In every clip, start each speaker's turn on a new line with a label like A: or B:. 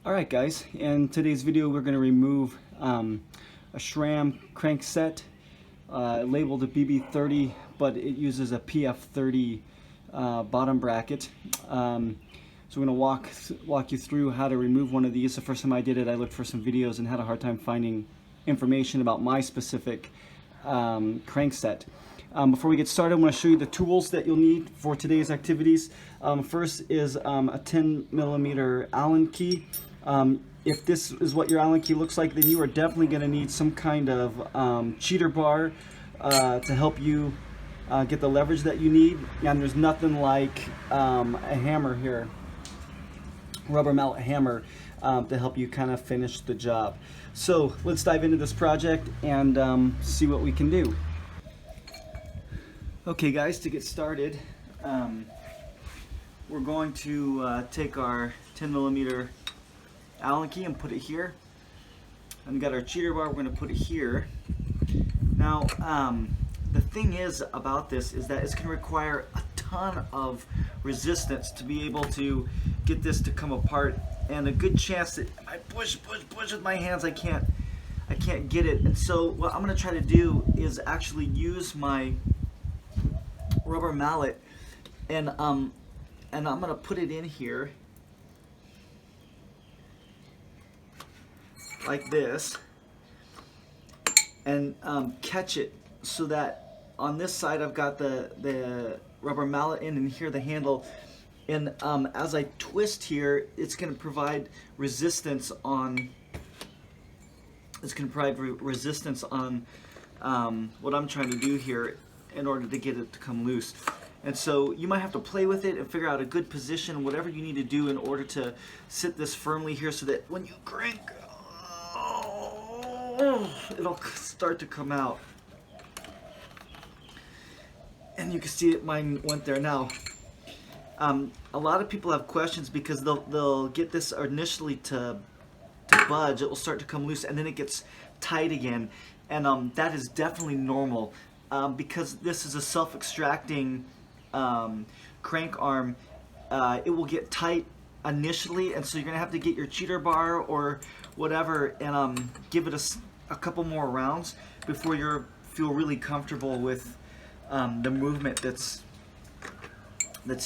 A: Alright guys, in today's video we're going to remove a Sram crankset labeled a BB30, but it uses a PF30 bottom bracket. So we're going to walk you through how to remove one of these. The first time I did it, I looked for some videos and had a hard time finding information about my specific crankset. Before we get started, I want to show you the tools that you'll need for today's activities. First is a 10mm Allen key. If this is what your Allen key looks like, then you are definitely going to need some kind of cheater bar to help you get the leverage that you need. And there's nothing like a hammer here, rubber mallet hammer, to help you kind of finish the job. So let's dive into this project and see what we can do. Okay guys, to get started, we're going to take our 10mm Allen key and put it here. And we got our cheater bar, we're going to put it here. Now, the thing is about this is that it's going to require a ton of resistance to be able to get this to come apart, and a good chance that if I push with my hands, I can't get it. And so what I'm going to try to do is actually use my rubber mallet, and I'm going to put it in here like this, and catch it so that on this side I've got the rubber mallet in, and here the handle, and as I twist here, it's going to provide resistance on what I'm trying to do here in order to get it to come loose. And so you might have to play with it and figure out a good position, whatever you need to do in order to sit this firmly here so that when you crank, it'll start to come out. And you can see it, mine went there. Now, a lot of people have questions because they'll get this initially to budge. It will start to come loose and then it gets tight again. And that is definitely normal. Because this is a self-extracting crank arm, it will get tight initially, and so you're gonna have to get your cheater bar or whatever and give it a couple more rounds before you feel really comfortable with the movement that's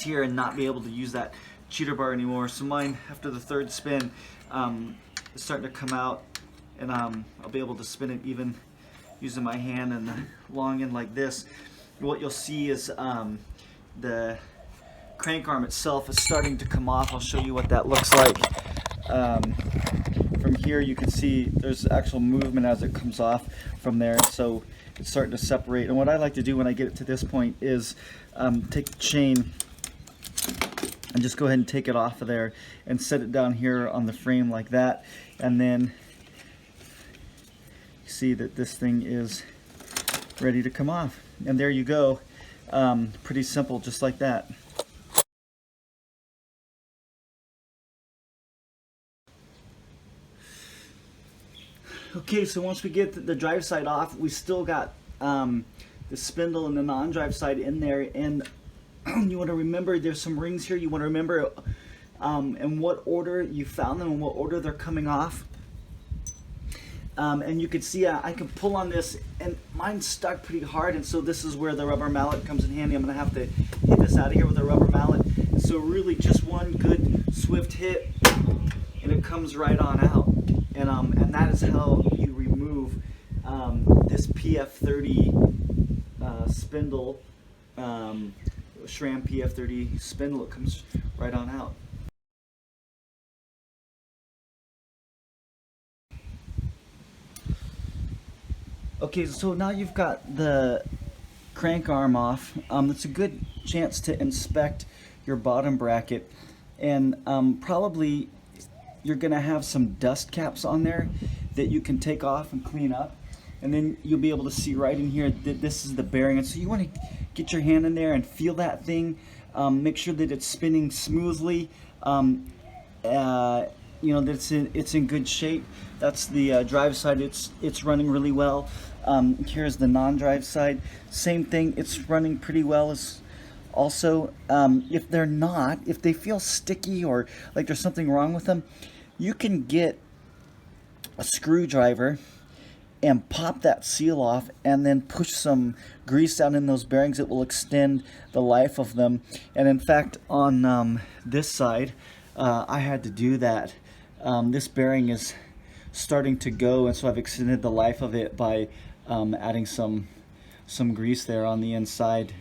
A: here, and not be able to use that cheater bar anymore. So mine, after the third spin, is starting to come out, and I'll be able to spin it even using my hand and the long end like this. What you'll see is the crank arm itself is starting to come off. I'll show you what that looks like. From here you can see there's actual movement as it comes off from there, so it's starting to separate. And what I like to do when I get it to this point is take the chain and just go ahead and take it off of there and set it down here on the frame like that, and then see that this thing is ready to come off, and there you go. Pretty simple, just like that. Okay, so once we get the drive side off, we still got the spindle and the non-drive side in there, and you want to remember there's some rings here. You want to remember in what order you found them and what order they're coming off. And you can see I can pull on this, and mine's stuck pretty hard, and so this is where the rubber mallet comes in handy. I'm going to have to hit this out of here with a rubber mallet. And so really just one good swift hit and it comes right on out. And that is how you remove this PF30 spindle, Sram PF30 spindle. It comes right on out. Okay, so now you've got the crank arm off. It's a good chance to inspect your bottom bracket, and probably you're gonna have some dust caps on there that you can take off and clean up, and then you'll be able to see right in here that this is the bearing. And so you want to get your hand in there and feel that thing, make sure that it's spinning smoothly, you know, that it's in good shape. That's the drive side. It's running really well. Here's the non-drive side. Same thing. It's running pretty well. As also, if they feel sticky or like there's something wrong with them, you can get a screwdriver and pop that seal off and then push some grease down in those bearings. It will extend the life of them. And in fact, on this side, I had to do that. This bearing is starting to go, and so I've extended the life of it by adding some grease there on the inside.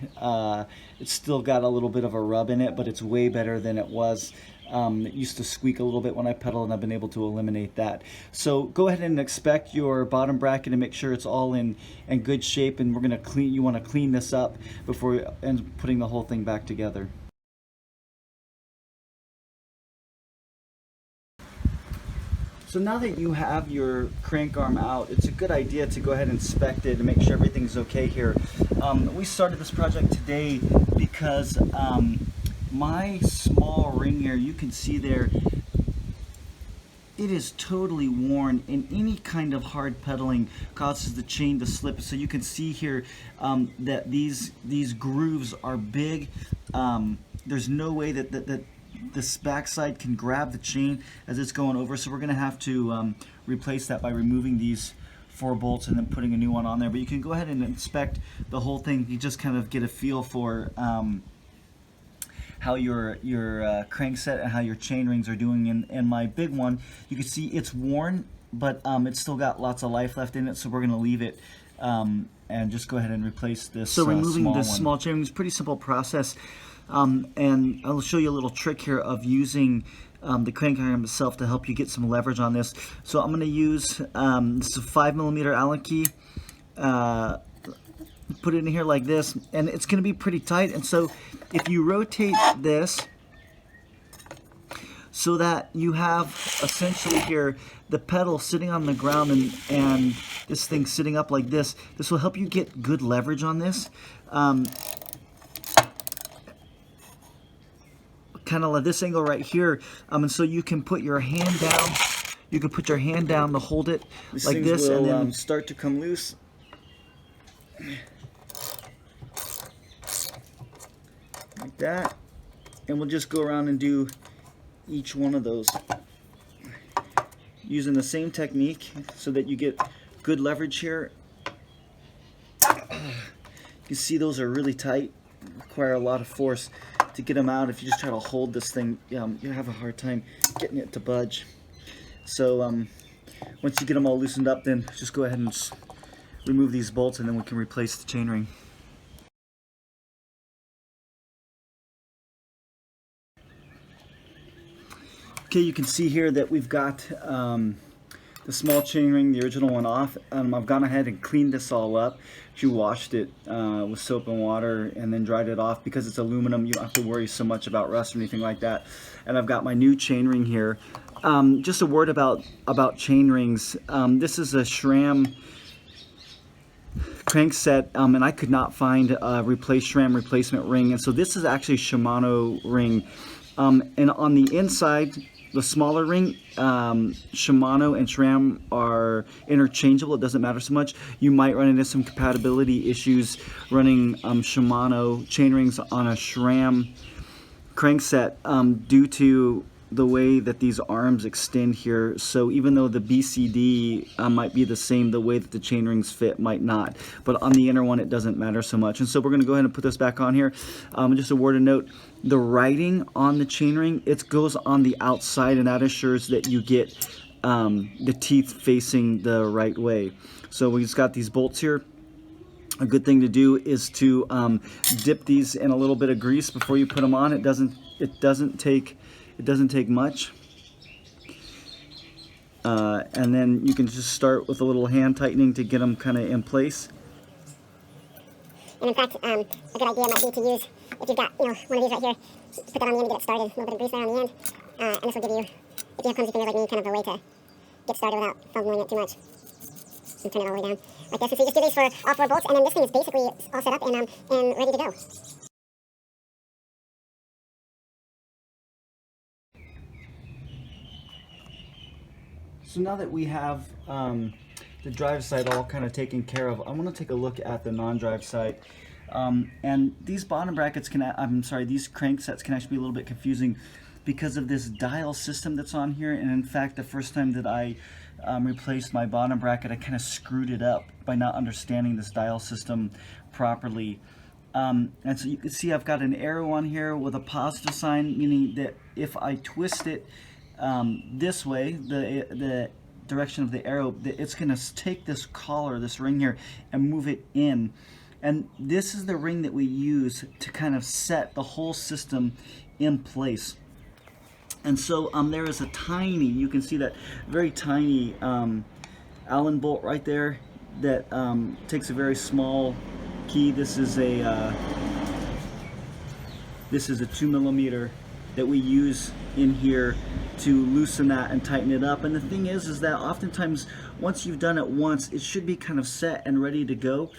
A: It's still got a little bit of a rub in it, but it's way better than it was. It used to squeak a little bit when I pedal, and I've been able to eliminate that. So go ahead and inspect your bottom bracket and make sure it's all in good shape, and we're going to clean. You want to clean this up before and putting the whole thing back together. So now that you have your crank arm out, it's a good idea to go ahead and inspect it and make sure everything's okay here. We started this project today because my small ring here, you can see there, it is totally worn, and any kind of hard pedaling causes the chain to slip. So you can see here that these grooves are big. There's no way that this backside can grab the chain as it's going over, so we're going to have to replace that by removing these 4 bolts and then putting a new one on there. But you can go ahead and inspect the whole thing. You just kind of get a feel for how your crankset and how your chain rings are doing. And my big one, you can see it's worn, but it's still got lots of life left in it, so we're going to leave it and just go ahead and replace this. So removing this small chain ring is a pretty simple process. And I'll show you a little trick here of using the crank arm itself to help you get some leverage on this. So I'm going to use this is a 5mm Allen key. Put it in here like this, and it's going to be pretty tight. And so if you rotate this so that you have essentially here the pedal sitting on the ground and this thing sitting up like this, this will help you get good leverage on this. Kind of like this angle right here, and so you can put your hand down. You can put your hand down to hold it like this, and then start to come loose. Like that, and we'll just go around and do each one of those using the same technique so that you get good leverage here. You can see those are really tight, require a lot of force to get them out. If you just try to hold this thing, you have a hard time getting it to budge. So once you get them all loosened up, then just go ahead and just remove these bolts, and then we can replace the chainring. Okay, you can see here that we've got the small chainring, the original one, off. I've gone ahead and cleaned this all up. She washed it with soap and water and then dried it off. Because it's aluminum, you don't have to worry so much about rust or anything like that. And I've got my new chainring here. Just a word about chain rings. This is a Sram crankset, and I could not find a Sram replacement ring, and so this is actually a Shimano ring. And on the inside, the smaller ring, Shimano and Sram are interchangeable. It doesn't matter so much. You might run into some compatibility issues running Shimano chain rings on a Sram crankset due to the way that these arms extend here. So even though the BCD might be the same, the way that the chain rings fit might not. But on the inner one, it doesn't matter so much. And so we're going to go ahead and put this back on here. Just a word of note, the writing on the chain ring, it goes on the outside, and that assures that you get the teeth facing the right way. So we just got these bolts here. A good thing to do is to dip these in a little bit of grease before you put them on. It doesn't take much. And then you can just start with a little hand tightening to get them kind of in place.
B: And in fact, a good idea might be to use, if you've got one of these right here, put that on the end to get it started, a little bit of grease there on the end. And this will give you, if you have clumsy fingers like me, kind of a way to get started without fumbling it too much. And turn it all the way down like this. And so you just do these for all 4 bolts, and then this thing is basically all set up and ready to go.
A: So now that we have the drive side all kind of taken care of, I want to take a look at the non-drive side. And these bottom brackets these cranksets can actually be a little bit confusing. because of this dial system that's on here. And in fact, the first time that I replaced my bottom bracket, I kind of screwed it up by not understanding this dial system properly. And so you can see I've got an arrow on here with a positive sign, meaning that if I twist it this way, the direction of the arrow, it's going to take this collar, this ring here, and move it in. And this is the ring that we use to kind of set the whole system in place. And so there is a tiny, you can see that very tiny Allen bolt right there that takes a very small key. This is a 2mm that we use in here to loosen that and tighten it up. And the thing is that oftentimes once you've done it once, it should be kind of set and ready to go.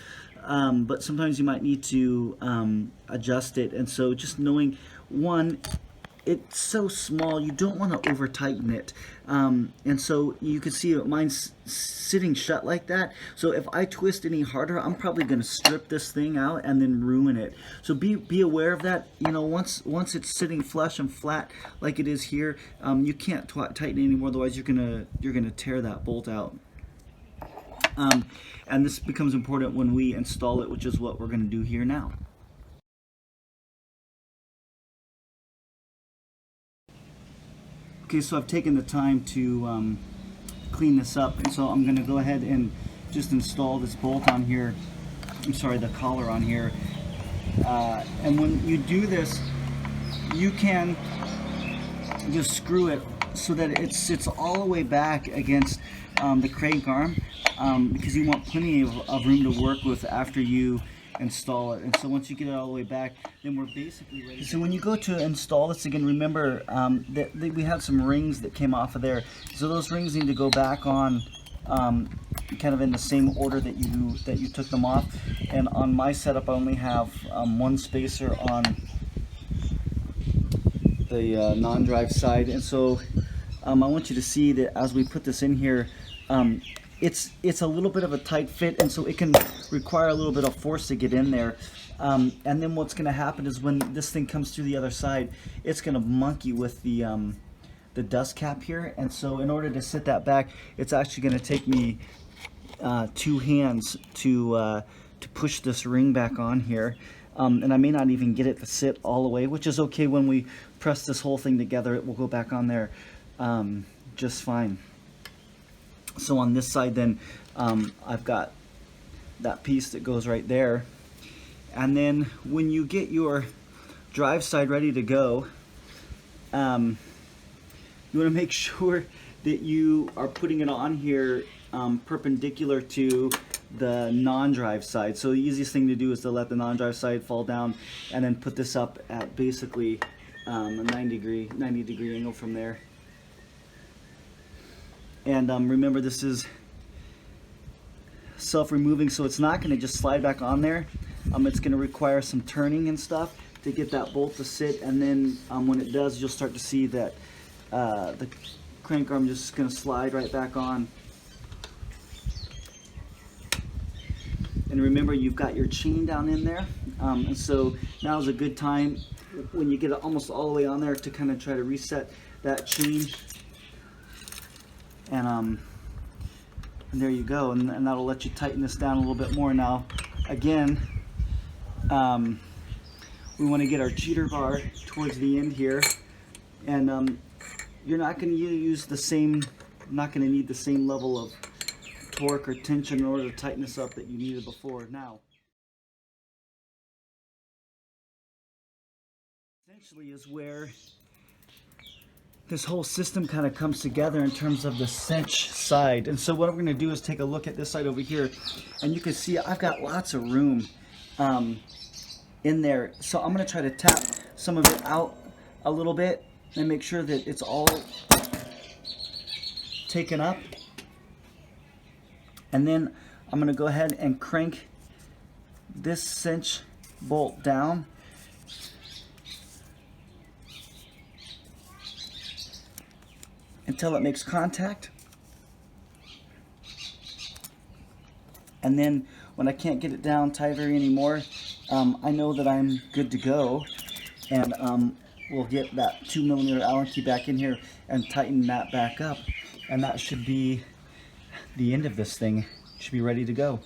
A: But sometimes you might need to adjust it. And so just knowing, one, it's so small, you don't want to over tighten it. And so you can see mine's sitting shut like that. So if I twist any harder, I'm probably going to strip this thing out and then ruin it. So be aware of that. You know, once it's sitting flush and flat like it is here, you can't tighten it anymore. Otherwise, you're gonna tear that bolt out. And this becomes important when we install it, which is what we're going to do here now. Okay, so I've taken the time to clean this up, and so I'm going to go ahead and just install this bolt on here. I'm sorry, the collar on here. And when you do this, you can just screw it so that it sits all the way back against the crank arm, because you want plenty of room to work with after you install it. And so once you get it all the way back, then we're basically ready. So when you go to install this again, remember that we had some rings that came off of there. So those rings need to go back on kind of in the same order that you took them off. And on my setup, I only have one spacer on the non-drive side. And so I want you to see that as we put this in here, it's a little bit of a tight fit, and so it can require a little bit of force to get in there. And then what's going to happen is when this thing comes through the other side, it's going to monkey with the dust cap here. And so in order to sit that back, it's actually going to take me 2 hands to push this ring back on here. And I may not even get it to sit all the way, which is okay. When we press this whole thing together, it will go back on there just fine. So on this side then, I've got that piece that goes right there. And then when you get your drive side ready to go, you want to make sure that you are putting it on here perpendicular to the non-drive side. So the easiest thing to do is to let the non-drive side fall down and then put this up at basically a 90 degree angle from there. And remember, this is self-removing, so it's not going to just slide back on there. It's going to require some turning and stuff to get that bolt to sit, and then when it does, you'll start to see that the crank arm just going to slide right back on. And remember, you've got your chain down in there, and so now is a good time when you get it almost all the way on there to kind of try to reset that chain. And there you go, and that'll let you tighten this down a little bit more. Now again, we want to get our cheater bar towards the end here, and you're not going to use the same, not going to need the same level of torque or tension in order to tighten this up that you needed before. Now essentially is where this whole system kind of comes together in terms of the cinch side. And so what I'm going to do is take a look at this side over here, and you can see I've got lots of room in there. So I'm going to try to tap some of it out a little bit and make sure that it's all taken up. And then I'm going to go ahead and crank this cinch bolt down. Until it makes contact. And then when I can't get it down tighter anymore, I know that I'm good to go. And we'll get that 2mm Allen key back in here and tighten that back up, and that should be the end of this thing. Should be ready to go.